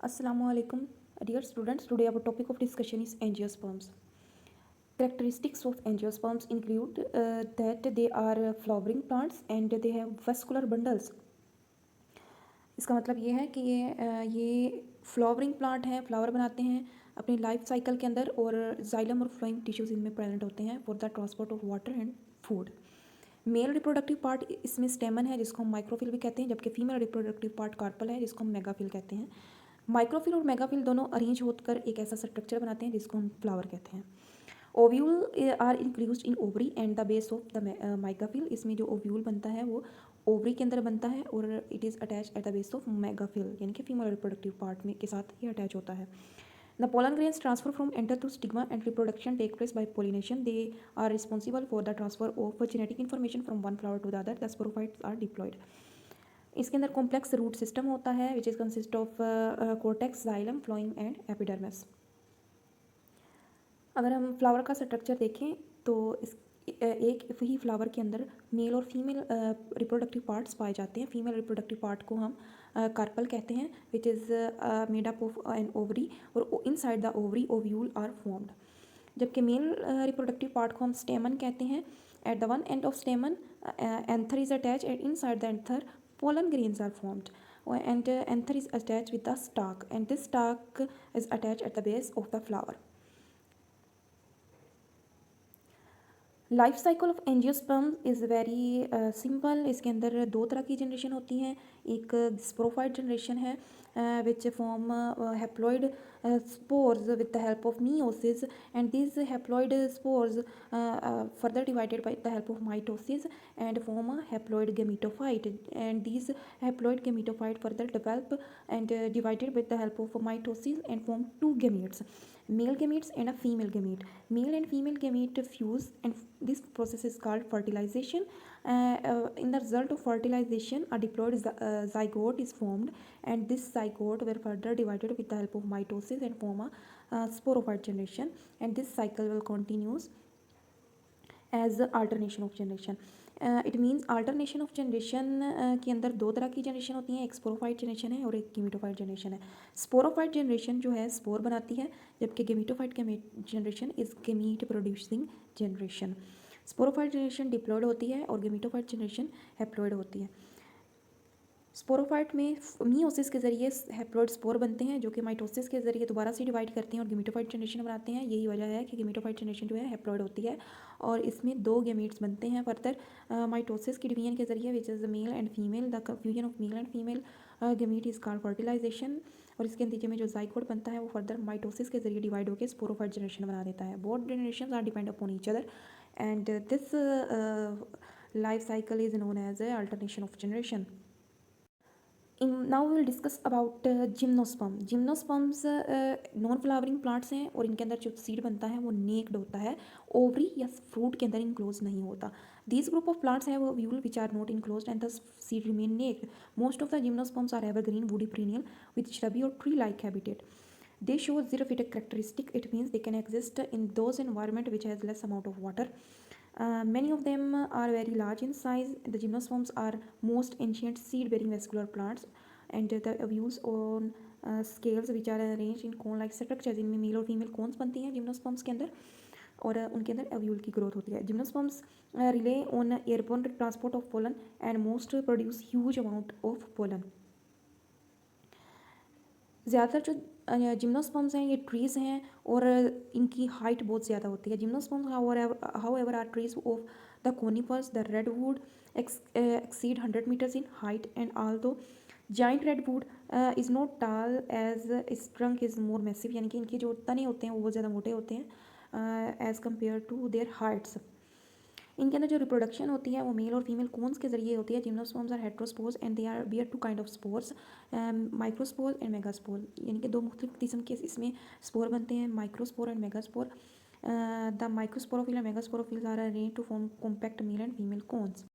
Assalamualaikum, dear students. Today our topic of discussion is angiosperms. Characteristics of angiosperms include that they are flowering plants and they have vascular bundles. इसका मतलब ये है कि ये flowering plant हैं, flower बनाते हैं अपनी लाइफ साइकिल के अंदर और जाइलम और फ्लोइंग टिश्यूज इनमें प्रेजेंट होते हैं for the transport of water and food. Mail reproductive part इसमें स्टेमन है जिसको हम माइक्रोफिल भी कहते हैं, जबकि फीमेल रिप्रोडक्टिव पार्ट कार्पल है जिसको हम मेगाफिल कहते हैं। माइक्रोफिल और मेगाफिल दोनों अरेंज होकर एक ऐसा स्ट्रक्चर बनाते हैं जिसको हम फ्लावर कहते हैं। Ovule are included in ovary and the base of the megaphyll. इसमें जो ओव्यूल बनता है वो ओवरी के अंदर बनता है और it is attach at the base of megaphyll, यानी कि फीमेल रिप्रोडक्टिव पार्ट में के साथ ये अटैच होता है। The pollen grains transfer from anther to stigma and reproduction take place by pollination. They are responsible for the transfer of genetic information from one flower to the other. The sporophytes are diploid. इसके अंदर complex root system होता है which is consist of cortex, xylem, phloem and epidermis. अगर हम flower का structure देखें तो इस एक ही फ्लावर के अंदर मेल और फीमेल रिप्रोडक्टिव पार्ट्स पाए जाते हैं। फीमेल रिप्रोडक्टिव पार्ट को हम कार्पल कहते हैं which is made up of an ovary और inside the ovary ovule are formed, जबकि मेल रिप्रोडक्टिव पार्ट को हम स्टेमन कहते हैं। At the one end of stamen anther is attach and inside the anther pollen grains are formed and anther is attached with the stalk and this stalk is attached at the base of the flower. Life cycle of angiosperm is very simple. इसके अंदर दो तरह की generation होती हैं। एक sporophyte generation है which form haploid spores with the help of meiosis and these haploid spores further divided by the help of mitosis and form a haploid gametophyte and these haploid gametophyte further develop and divided with the help of mitosis and form two gametes, male gametes and a female gamete. Male and female gamete fuse and this process is called fertilization. In the result of fertilization a diploid zygote is formed and this zygote will further divided with the help of mitosis and form a sporophyte generation and this cycle will continues as alternation of generation. It means alternation of generation के अंदर दो तरह की generation होती हैं, एक sporophyte generation है और एक गेमेटोफाइट जनरेशन है। स्पोरोफाइट जनरेशन जो है स्पोर बनाती है, जबकि gametophyte generation is gamete producing generation. Sporophyte generation diploid होती है और गेमेटोफाइट जनरेशन हैप्लॉयड होती है। स्पोरोफाइट में मियोसिस के जरिए हैप्लॉइड स्पोर बनते हैं जो कि माइटोसिस के जरिए दोबारा से डिवाइड करते हैं और गेमेटोफाइट जनरेशन बनाते हैं। यही वजह है कि गेमेटोफाइट जनरेशन जो है हैप्लॉइड होती है और इसमें दो गेमेट्स बनते हैं फर्दर माइटोसिस की डिवीजन के जरिए which is male and female. The fusion of male and female gamete is called fertilisation और इसके नतीजे में जो जाइगोट बनता है वो फर्दर माइटोसिस के जरिए डिवाइड होकर स्पोरोफाइट जनरेशन बना देता है। Both generation are depend upon each other and this life cycle is known as a alternation of generation. Now we will discuss about gymnosperm. Gymnosperms non flowering plants हैं और इनके अंदर जो seed बनता है वो नेक्ड होता है, ओवरी या फ्रूट के अंदर इनक्लोज नहीं होता. These group of plants have ovules which are not enclosed and thus seed remain naked. Most of the gymnosperms are evergreen woody perennial with shrubby or tree-like habitat. They show xerophytic characteristic. It means they can exist in those environment which has less amount of water. Many of them are very large in size. The gymnosperms are most ancient seed-bearing vascular plants and the ovules on scales which are arranged in cone-like structures. इनमें mail और female cons बनती हैं gymnosperms के अंदर और उनके अंदर ovule की ग्रोथ होती है. Gymnosperms relay on airborne transport of pollen and most produce huge amount of pollen. ज़्यादातर जो जिम्नोस्पर्म्स हैं ये ट्रीज़ हैं और इनकी हाइट बहुत ज़्यादा होती है. Gymnosperms however are trees of the conifers. The redwood exceed 100 meters in height and although giant redwood is not tall as its trunk is more massive, यानी कि इनके जो तने होते हैं वो बहुत ज़्यादा मोटे होते हैं as compare to their heights. इनके अंदर जो रिप्रोडक्शन होती है वो मेल और फीमेल कोन्स के जरिए होती है. Gymnosperms are heterospores and they are bear two kind of spores, microspore and megaspore, यानी कि दो मुख्तलिफ किस्म के इसमें स्पोर बनते हैं, microspore and megaspore. The microsporophyll and megasporophylls are arranged to form compact male and female cons.